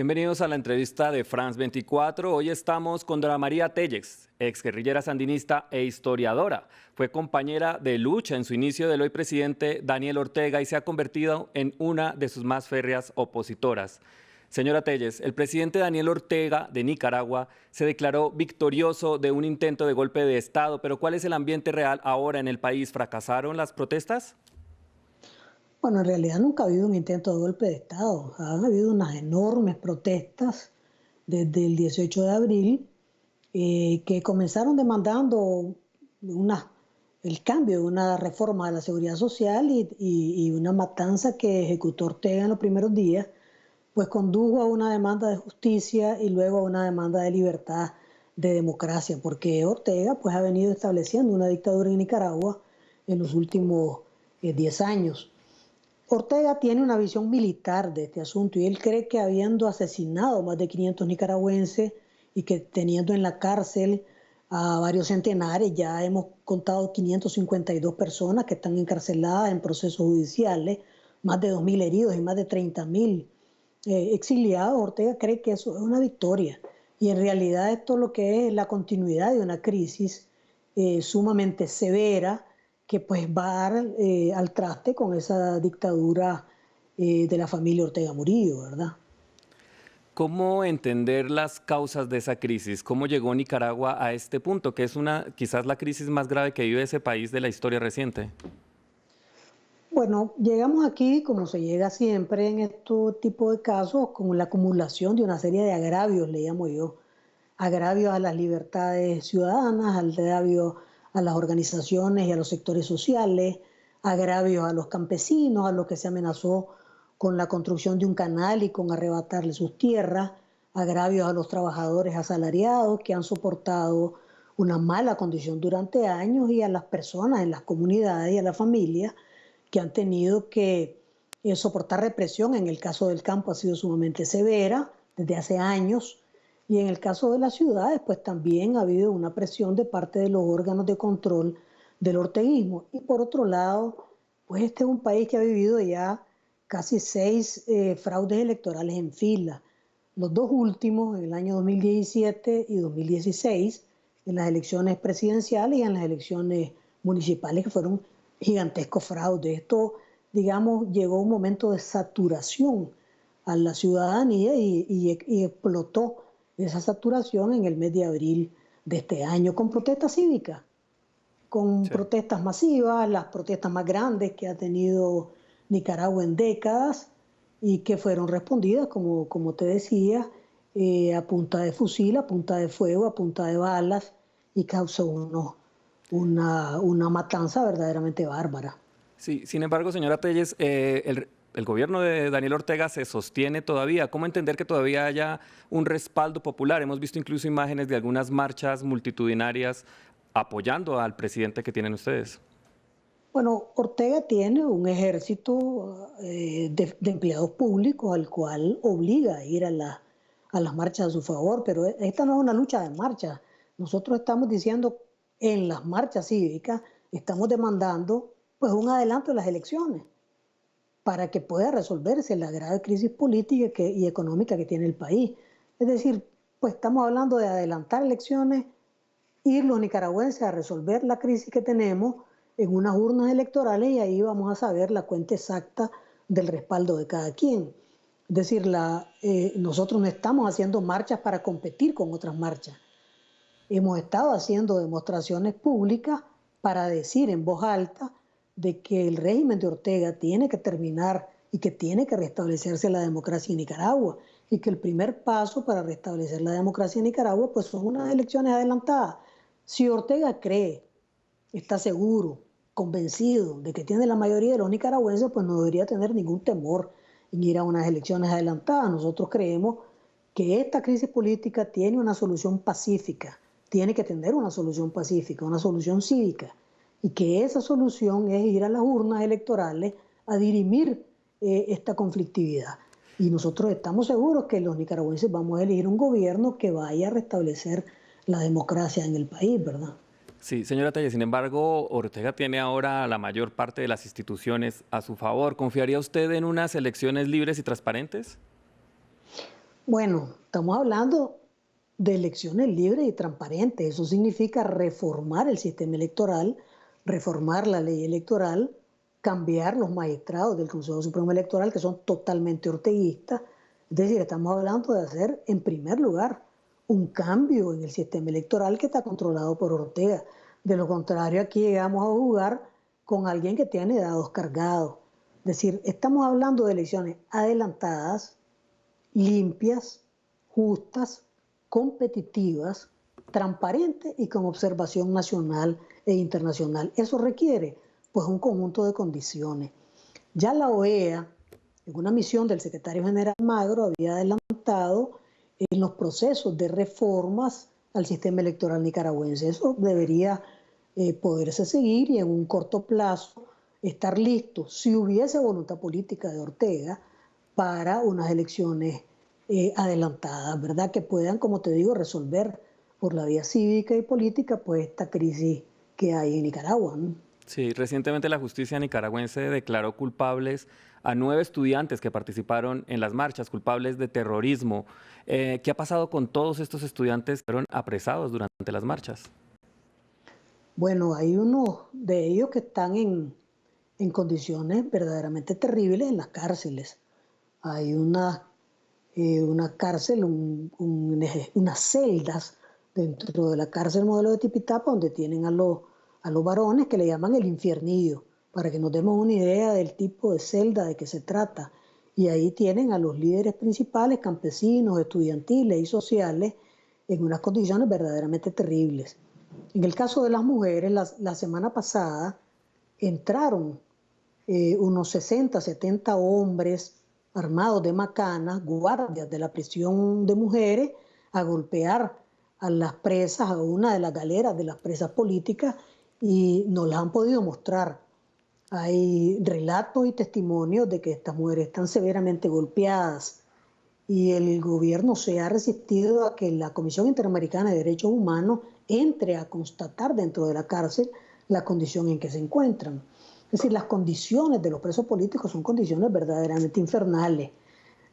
Bienvenidos a la entrevista de France 24. Hoy estamos con Dora María Tellez, exguerrillera sandinista e historiadora. Fue compañera de lucha en su inicio del hoy presidente Daniel Ortega y se ha convertido en una de sus más férreas opositoras. Señora Tellez, el presidente Daniel Ortega de Nicaragua se declaró victorioso de un intento de golpe de Estado, pero ¿cuál es el ambiente real ahora en el país? ¿Fracasaron las protestas? Bueno, en realidad nunca ha habido un intento de golpe de Estado. Han habido unas enormes protestas desde el 18 de abril que comenzaron demandando el cambio de una reforma de la seguridad social y una matanza que ejecutó Ortega en los primeros días, pues condujo a una demanda de justicia y luego a una demanda de libertad, de democracia, porque Ortega pues ha venido estableciendo una dictadura en Nicaragua en los últimos 10 años. Ortega tiene una visión militar de este asunto y él cree que habiendo asesinado más de 500 nicaragüenses y que teniendo en la cárcel a varios centenares, ya hemos contado 552 personas que están encarceladas en procesos judiciales, más de 2.000 heridos y más de 30.000 exiliados. Ortega cree que eso es una victoria y en realidad esto es lo que es la continuidad de una crisis sumamente severa que pues va a dar al traste con esa dictadura de la familia Ortega Murillo, ¿verdad? ¿Cómo entender las causas de esa crisis? ¿Cómo llegó Nicaragua a este punto, que es quizás la crisis más grave que vive ese país de la historia reciente? Bueno, llegamos aquí, como se llega siempre en este tipo de casos, con la acumulación de una serie de agravios, le llamo yo, agravios a las libertades ciudadanas, agravios a las organizaciones y a los sectores sociales, agravios a los campesinos, a los que se amenazó con la construcción de un canal y con arrebatarle sus tierras, agravios a los trabajadores asalariados que han soportado una mala condición durante años y a las personas en las comunidades y a las familias que han tenido que soportar represión. En el caso del campo ha sido sumamente severa desde hace años. Y en el caso de las ciudades, pues también ha habido una presión de parte de los órganos de control del orteguismo. Y por otro lado, pues este es un país que ha vivido ya casi 6 fraudes electorales en fila. Los dos últimos, en el año 2017 y 2016, en las elecciones presidenciales y en las elecciones municipales, que fueron gigantescos fraudes. Esto, digamos, llegó a un momento de saturación a la ciudadanía y explotó esa saturación en el mes de abril de este año con protestas cívicas, con protestas masivas, las protestas más grandes que ha tenido Nicaragua en décadas y que fueron respondidas, como te decía, a punta de fusil, a punta de fuego, a punta de balas y causó una matanza verdaderamente bárbara. Sí, sin embargo, señora Tellez, el gobierno de Daniel Ortega se sostiene todavía. ¿Cómo entender que todavía haya un respaldo popular? Hemos visto incluso imágenes de algunas marchas multitudinarias apoyando al presidente que tienen ustedes. Bueno, Ortega tiene un ejército de empleados públicos al cual obliga a ir a las marchas a su favor, pero esta no es una lucha de marchas. Nosotros estamos diciendo en las marchas cívicas, estamos demandando pues un adelanto de las elecciones para que pueda resolverse la grave crisis política y económica que tiene el país. Es decir, pues estamos hablando de adelantar elecciones, ir los nicaragüenses a resolver la crisis que tenemos en unas urnas electorales y ahí vamos a saber la cuenta exacta del respaldo de cada quien. Es decir, nosotros no estamos haciendo marchas para competir con otras marchas. Hemos estado haciendo demostraciones públicas para decir en voz alta de que el régimen de Ortega tiene que terminar y que tiene que restablecerse la democracia en Nicaragua y que el primer paso para restablecer la democracia en Nicaragua pues son unas elecciones adelantadas. Si Ortega cree, está seguro, convencido de que tiene la mayoría de los nicaragüenses, pues no debería tener ningún temor en ir a unas elecciones adelantadas. Nosotros creemos que esta crisis política tiene una solución pacífica, tiene que tener una solución pacífica, una solución cívica, y que esa solución es ir a las urnas electorales a dirimir esta conflictividad. Y nosotros estamos seguros que los nicaragüenses vamos a elegir un gobierno que vaya a restablecer la democracia en el país, ¿verdad? Sí, señora Tellez, sin embargo, Ortega tiene ahora la mayor parte de las instituciones a su favor. ¿Confiaría usted en unas elecciones libres y transparentes? Bueno, estamos hablando de elecciones libres y transparentes. Eso significa reformar el sistema electoral, reformar la ley electoral, cambiar los magistrados del Consejo Supremo Electoral, que son totalmente orteguistas. Es decir, estamos hablando de hacer, en primer lugar, un cambio en el sistema electoral que está controlado por Ortega. De lo contrario, aquí llegamos a jugar con alguien que tiene dados cargados. Es decir, estamos hablando de elecciones adelantadas, limpias, justas, competitivas, transparentes y con observación nacional e internacional. Eso requiere pues un conjunto de condiciones. Ya la OEA, en una misión del secretario general Magro, había adelantado en los procesos de reformas al sistema electoral nicaragüense. Eso debería poderse seguir y en un corto plazo estar listo, si hubiese voluntad política de Ortega, para unas elecciones adelantadas, ¿verdad? Que puedan, como te digo, resolver por la vía cívica y política pues esta crisis que hay en Nicaragua, ¿no? Sí, recientemente la justicia nicaragüense declaró culpables a 9 estudiantes que participaron en las marchas, culpables de terrorismo. ¿Qué ha pasado con todos estos estudiantes que fueron apresados durante las marchas? Bueno, hay unos de ellos que están en condiciones verdaderamente terribles en las cárceles. Hay una cárcel, unas celdas dentro de la cárcel modelo de Tipitapa donde tienen a los varones que le llaman el infiernillo, para que nos demos una idea del tipo de celda de que se trata. Y ahí tienen a los líderes principales, campesinos, estudiantiles y sociales, en unas condiciones verdaderamente terribles. En el caso de las mujeres, la semana pasada entraron unos 60, 70 hombres armados de macanas, guardias de la prisión de mujeres, a golpear a las presas, a una de las galeras de las presas políticas, y nos las han podido mostrar. Hay relatos y testimonios de que estas mujeres están severamente golpeadas y el gobierno se ha resistido a que la Comisión Interamericana de Derechos Humanos entre a constatar dentro de la cárcel la condición en que se encuentran. Es decir, las condiciones de los presos políticos son condiciones verdaderamente infernales.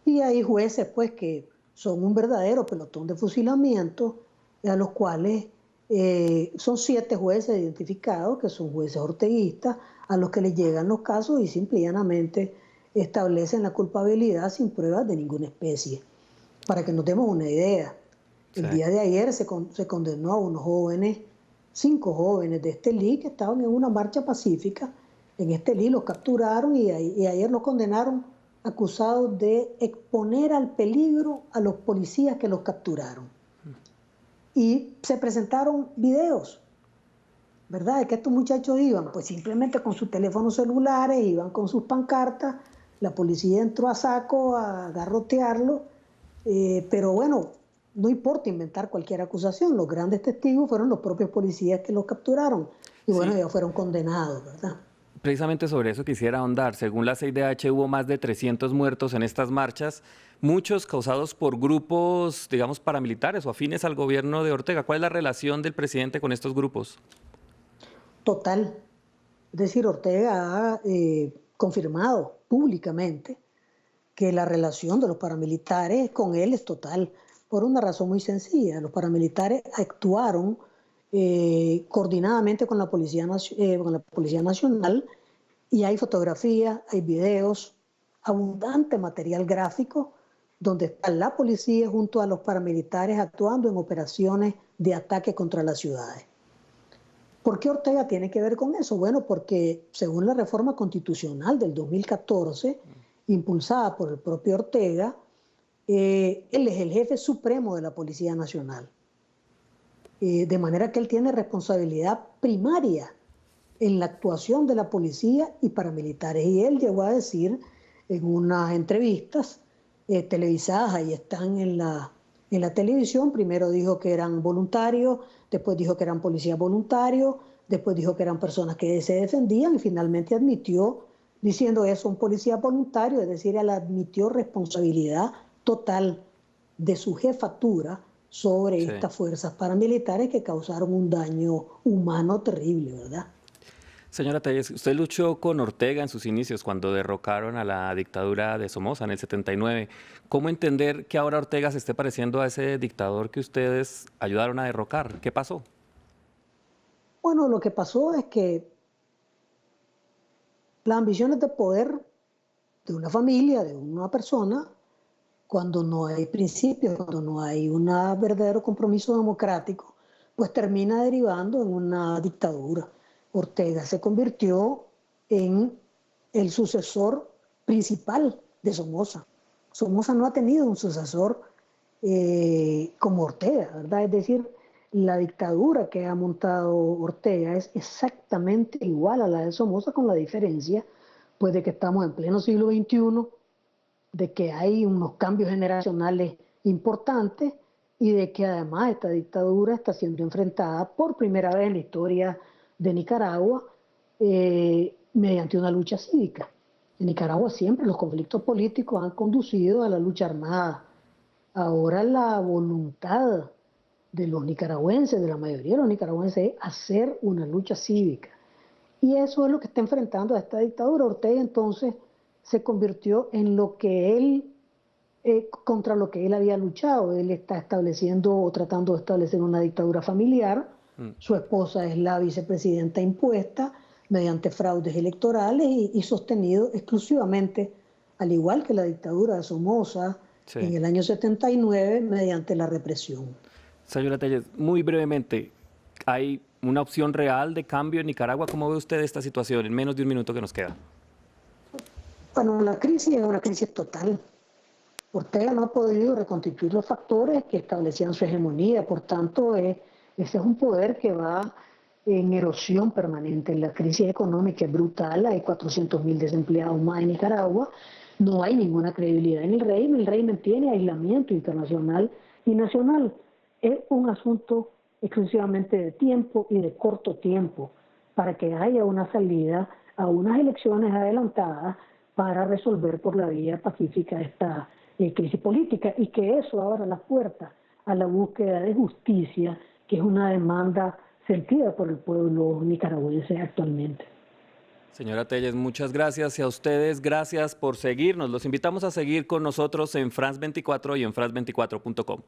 Y hay jueces pues que son un verdadero pelotón de fusilamiento, a los cuales son 7 jueces identificados, que son jueces orteguistas, a los que les llegan los casos y simple y llanamente establecen la culpabilidad sin pruebas de ninguna especie. Para que nos demos una idea, el día de ayer se condenó a unos jóvenes, 5 jóvenes de Estelí que estaban en una marcha pacífica. En Estelí los capturaron y ayer los condenaron acusados de exponer al peligro a los policías que los capturaron. Y se presentaron videos, ¿verdad? De que estos muchachos iban pues simplemente con sus teléfonos celulares, iban con sus pancartas, la policía entró a saco a garrotearlo, pero bueno, no importa inventar cualquier acusación, los grandes testigos fueron los propios policías que los capturaron y bueno, Sí, ellos fueron condenados, ¿verdad? precisamente sobre eso quisiera ahondar. Según la CIDH, hubo más de 300 muertos en estas marchas, muchos causados por grupos, digamos, paramilitares o afines al gobierno de Ortega. ¿Cuál es la relación del presidente con estos grupos? Total. Es decir, Ortega ha confirmado públicamente que la relación de los paramilitares con él es total, por una razón muy sencilla. Los paramilitares actuaron coordinadamente con la Policía Nacional y hay fotografías, hay videos, abundante material gráfico donde está la policía junto a los paramilitares actuando en operaciones de ataque contra las ciudades. ¿Por qué Ortega tiene que ver con eso? Bueno, porque según la reforma constitucional del 2014, impulsada por el propio Ortega, él es el jefe supremo de la Policía Nacional. De manera que él tiene responsabilidad primaria en la actuación de la policía y paramilitares. Y él llegó a decir en unas entrevistas televisadas, ahí están en la televisión, primero dijo que eran voluntarios, después dijo que eran policías voluntarios, después dijo que eran personas que se defendían y finalmente admitió, diciendo eso, son policías voluntarios, es decir, él admitió responsabilidad total de su jefatura sobre Sí. estas fuerzas paramilitares que causaron un daño humano terrible, ¿verdad? Señora Telles, usted luchó con Ortega en sus inicios cuando derrocaron a la dictadura de Somoza en el 79. ¿Cómo entender que ahora Ortega se esté pareciendo a ese dictador que ustedes ayudaron a derrocar? ¿Qué pasó? Bueno, lo que pasó es que las ambiciones de poder de una familia, de una persona, cuando no hay principios, cuando no hay un verdadero compromiso democrático, pues termina derivando en una dictadura. Ortega se convirtió en el sucesor principal de Somoza. Somoza no ha tenido un sucesor como Ortega, ¿verdad? Es decir, la dictadura que ha montado Ortega es exactamente igual a la de Somoza, con la diferencia pues, de que estamos en pleno siglo XXI, de que hay unos cambios generacionales importantes y de que además esta dictadura está siendo enfrentada por primera vez en la historia de Nicaragua mediante una lucha cívica. En Nicaragua siempre los conflictos políticos han conducido a la lucha armada. Ahora la voluntad de los nicaragüenses, de la mayoría de los nicaragüenses, es hacer una lucha cívica. Y eso es lo que está enfrentando a esta dictadura. Ortega entonces se convirtió en lo que él, contra lo que él había luchado. Él está estableciendo o tratando de establecer una dictadura familiar. Su esposa es la vicepresidenta impuesta mediante fraudes electorales y sostenido exclusivamente, al igual que la dictadura de Somoza en el año 79, mediante la represión. Señora Telles, muy brevemente, ¿hay una opción real de cambio en Nicaragua? ¿Cómo ve usted esta situación en menos de un minuto que nos queda? Bueno, la crisis es una crisis total. Ortega no ha podido reconstituir los factores que establecían su hegemonía, por tanto, ese es un poder que va en erosión permanente. La crisis económica es brutal, hay 400.000 desempleados más en Nicaragua, no hay ninguna credibilidad en el régimen tiene aislamiento internacional y nacional. Es un asunto exclusivamente de tiempo y de corto tiempo para que haya una salida a unas elecciones adelantadas para resolver por la vía pacífica esta crisis política y que eso abra las puertas a la búsqueda de justicia, que es una demanda sentida por el pueblo nicaragüense actualmente. Señora Telles, muchas gracias y a ustedes gracias por seguirnos. Los invitamos a seguir con nosotros en France 24 y en france24.com.